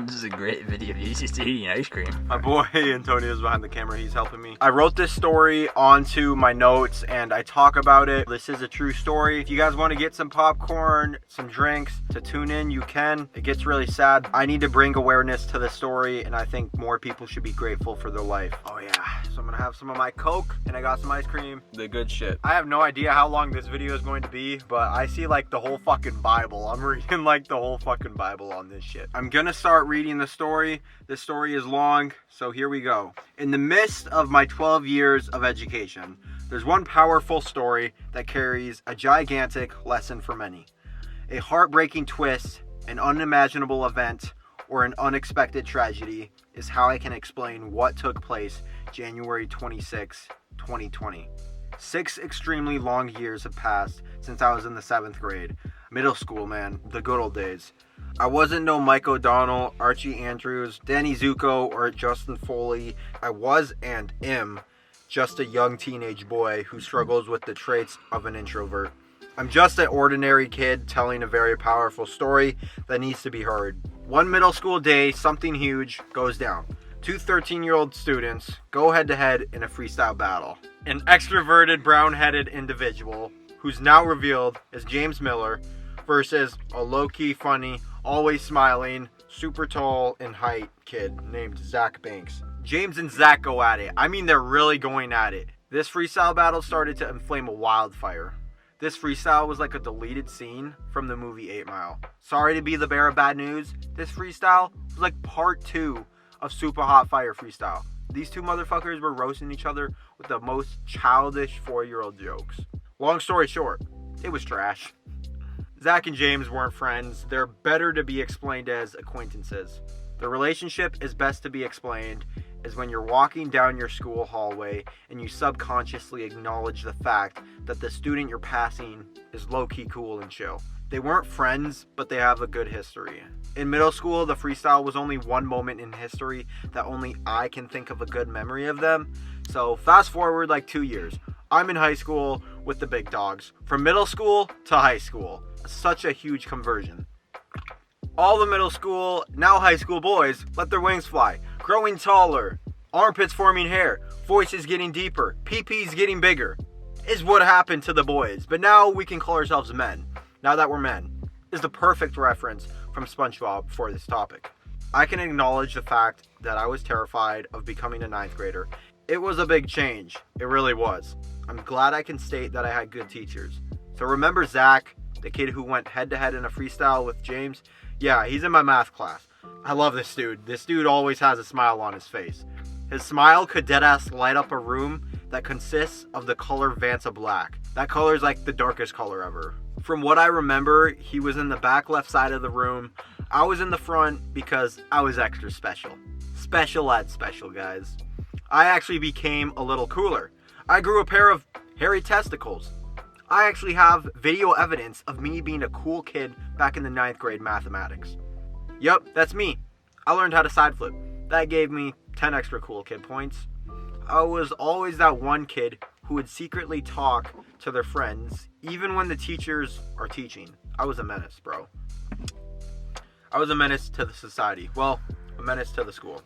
This is a great video. He's just eating ice cream. My boy Antonio's behind the camera. He's helping me. I wrote this story onto my notes and I talk about it. This is a true story. If you guys want to get some popcorn, some drinks to tune in, you can. It gets really sad. I need to bring awareness to this story and I think more people should be grateful for their life. Oh yeah. So I'm gonna have some of my Coke and I got some ice cream. The good shit. I have no idea how long this video is going to be, but I see like the whole fucking Bible. I'm reading like the whole fucking Bible on this shit. I'm gonna start reading the story. This story is long, so here we go. In the midst of my 12 years of education, there's one powerful story that carries a gigantic lesson for many. A heartbreaking twist, an unimaginable event, or an unexpected tragedy is how I can explain what took place January 26, 2020. 6 extremely long years have passed since I was in the 7th grade. Middle school, man, the good old days. I wasn't no Mike O'Donnell, Archie Andrews, Danny Zuko, or Justin Foley. I was and am just a young teenage boy who struggles with the traits of an introvert. I'm just an ordinary kid telling a very powerful story that needs to be heard. One middle school day, something huge goes down. 2 13-year-old students go head-to-head in a freestyle battle. An extroverted, brown-headed individual, who's now revealed as James Miller, versus a low-key, funny, always smiling, super tall in height kid named Zach Banks. James and Zach go at it. I mean, they're really going at it. This freestyle battle started to inflame a wildfire. This freestyle was like a deleted scene from the movie 8 Mile. Sorry to be the bearer of bad news. This freestyle was like part 2 of Super Hot Fire freestyle. These two motherfuckers were roasting each other with the most childish 4-year-old jokes. Long story short, it was trash. Zach and James weren't friends. They're better to be explained as acquaintances. The relationship is best to be explained as when you're walking down your school hallway and you subconsciously acknowledge the fact that the student you're passing is low-key cool and chill. They weren't friends, but they have a good history. In middle school, the freestyle was only one moment in history that only I can think of a good memory of them. So fast forward like 2 years. I'm in high school with the big dogs. From middle school to high school. Such a huge conversion. All the middle school, now high school boys let their wings fly. Growing taller. Armpits forming hair. Voices getting deeper. PPs getting bigger. Is what happened to the boys. But now we can call ourselves men. Now that we're men. Is the perfect reference from SpongeBob for this topic. I can acknowledge the fact that I was terrified of becoming a 9th grader. It was a big change. It really was. I'm glad I can state that I had good teachers. So remember Zach, the kid who went head-to-head in a freestyle with James? Yeah, he's in my math class. I love this dude. This dude always has a smile on his face. His smile could deadass light up a room that consists of the color Vanta Black. That color is like the darkest color ever. From what I remember, he was in the back left side of the room. I was in the front because I was extra special. Special ed special, guys. I actually became a little cooler. I grew a pair of hairy testicles. I actually have video evidence of me being a cool kid back in the 9th grade mathematics. Yup, that's me. I learned how to side flip. That gave me 10 extra cool kid points. I was always that one kid who would secretly talk to their friends, even when the teachers are teaching. I was a menace, bro. I was a menace to the society. Well, a menace to the school.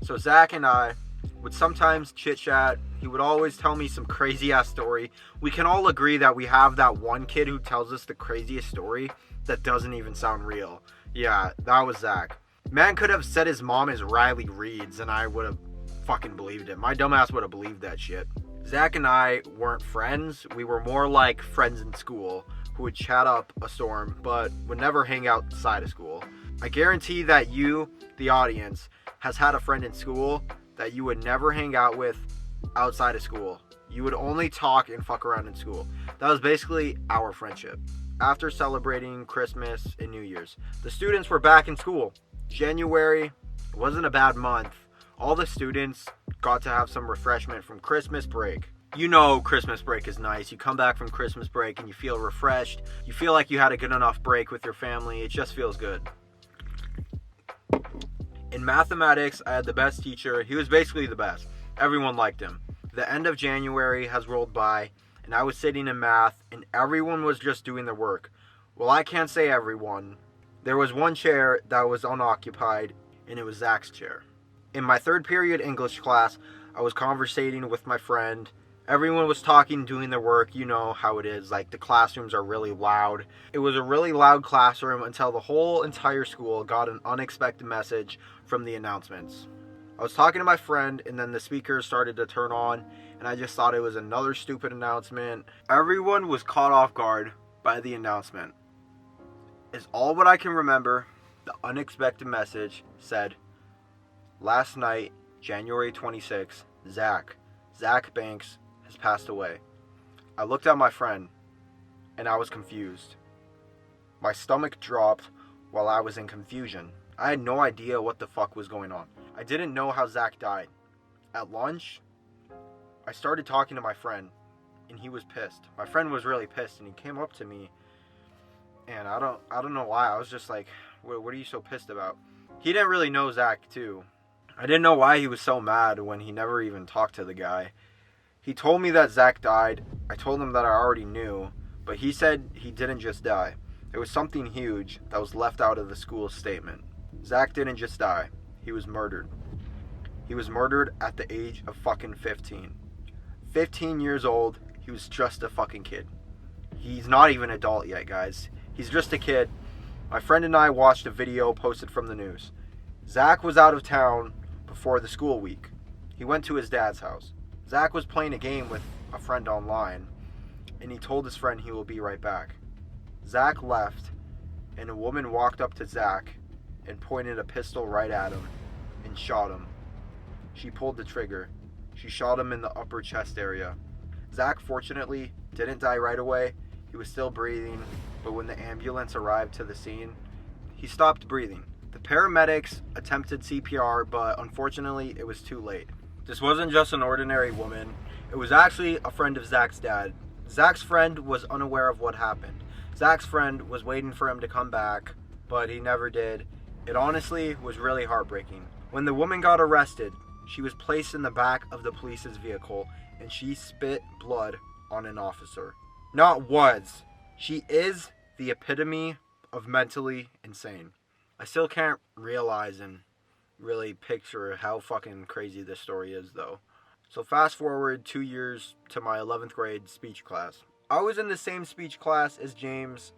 So Zach and I would sometimes chit-chat. He would always tell me some crazy-ass story. We can all agree that we have that one kid who tells us the craziest story that doesn't even sound real. Yeah, that was Zach. Man could have said his mom is Riley Reed's and I would have fucking believed it. My dumbass would have believed that shit. Zach and I weren't friends. We were more like friends in school who would chat up a storm but would never hang outside of school. I guarantee that you, the audience, has had a friend in school that you would never hang out with outside of school. You would only talk and fuck around in school. That was basically our friendship. After celebrating Christmas and New Year's, the students were back in school. January wasn't a bad month. All the students got to have some refreshment from Christmas break. You know Christmas break is nice. You come back from Christmas break and you feel refreshed. You feel like you had a good enough break with your family. It just feels good. In mathematics, I had the best teacher. He was basically the best. Everyone liked him. The end of January has rolled by, and I was sitting in math, and everyone was just doing their work. Well, I can't say everyone. There was one chair that was unoccupied, and it was Zach's chair. In my third period English class, I was conversating with my friend. Everyone was talking, doing their work. You know how it is. Like, the classrooms are really loud. It was a really loud classroom until the whole entire school got an unexpected message from the announcements. I was talking to my friend, and then the speakers started to turn on, and I just thought it was another stupid announcement. Everyone was caught off guard by the announcement. Is all what I can remember. The unexpected message said, last night, January 26th, Zach Banks has passed away. I looked at my friend, and I was confused. My stomach dropped while I was in confusion. I had no idea what the fuck was going on. I didn't know how Zach died. At lunch, I started talking to my friend, and he was pissed. My friend was really pissed, and he came up to me, and I don't know why. I was just like, what are you so pissed about? He didn't really know Zach, too. I didn't know why he was so mad when he never even talked to the guy. He told me that Zach died. I told him that I already knew, but he said he didn't just die. There was something huge that was left out of the school's statement. Zach didn't just die. He was murdered. He was murdered at the age of fucking 15. 15 years old, he was just a fucking kid. He's not even an adult yet, guys. He's just a kid. My friend and I watched a video posted from the news. Zach was out of town before the school week. He went to his dad's house. Zach was playing a game with a friend online, and he told his friend he will be right back. Zach left, and a woman walked up to Zach and pointed a pistol right at him and shot him. She pulled the trigger. She shot him in the upper chest area. Zach, fortunately, didn't die right away. He was still breathing, but when the ambulance arrived to the scene, he stopped breathing. The paramedics attempted CPR, but unfortunately, it was too late. This wasn't just an ordinary woman. It was actually a friend of Zach's dad. Zach's friend was unaware of what happened. Zach's friend was waiting for him to come back, but he never did. It honestly was really heartbreaking. When the woman got arrested, she was placed in the back of the police's vehicle, and she spit blood on an officer. Not was. She is the epitome of mentally insane. I still can't realize and really picture how fucking crazy this story is, though. So fast forward 2 years to my 11th grade speech class. I was in the same speech class as James.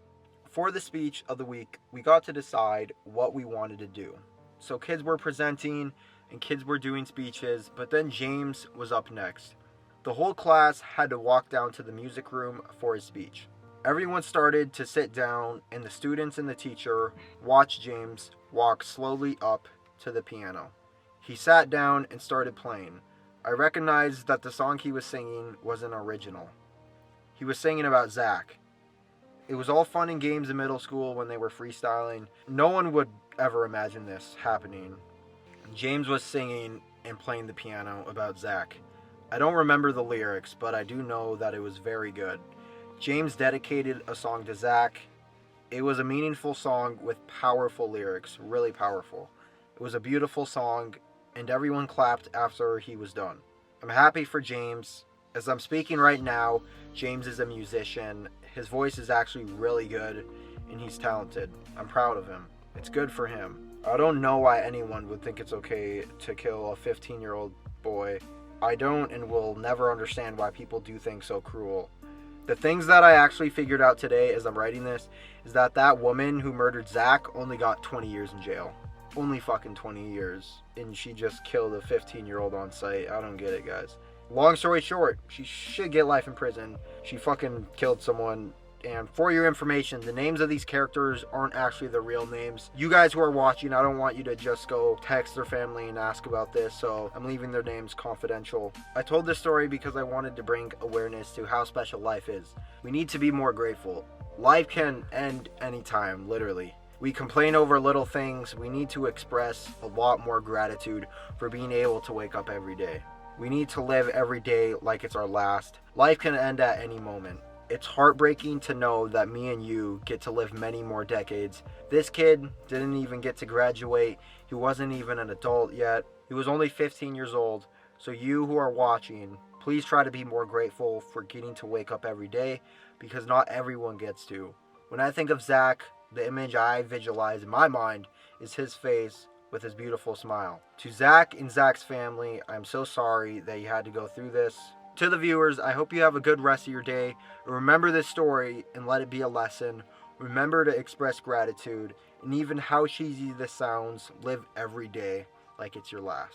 For the speech of the week, we got to decide what we wanted to do. So kids were presenting and kids were doing speeches, but then James was up next. The whole class had to walk down to the music room for his speech. Everyone started to sit down, and the students and the teacher watched James walk slowly up to the piano. He sat down and started playing. I recognized that the song he was singing was an original. He was singing about Zach. It was all fun and games in middle school when they were freestyling. No one would ever imagine this happening. James was singing and playing the piano about Zach. I don't remember the lyrics, but I do know that it was very good. James dedicated a song to Zach. It was a meaningful song with powerful lyrics, really powerful. It was a beautiful song, and everyone clapped after he was done. I'm happy for James. As I'm speaking right now, James is a musician. His voice is actually really good, and he's talented. I'm proud of him. It's good for him. I don't know why anyone would think it's okay to kill a 15-year-old boy. I don't and will never understand why people do things so cruel. The things that I actually figured out today as I'm writing this is that woman who murdered Zach only got 20 years in jail. Only fucking 20 years. And she just killed a 15-year-old on sight. I don't get it, guys. Long story short, she should get life in prison. She fucking killed someone. And for your information, the names of these characters aren't actually the real names. You guys who are watching, I don't want you to just go text their family and ask about this, so I'm leaving their names confidential. I told this story because I wanted to bring awareness to how special life is. We need to be more grateful. Life can end anytime, literally. We complain over little things. We need to express a lot more gratitude for being able to wake up every day. We need to live every day like it's our last. Life can end at any moment. It's heartbreaking to know that me and you get to live many more decades. This kid didn't even get to graduate. He wasn't even an adult yet. He was only 15 years old. So you who are watching, please try to be more grateful for getting to wake up every day, because not everyone gets to. When I think of Zach, the image I visualize in my mind is his face with his beautiful smile. To Zach and Zach's family, I'm so sorry that you had to go through this. To the viewers, I hope you have a good rest of your day. Remember this story and let it be a lesson. Remember to express gratitude, and even how cheesy this sounds, live every day like it's your last.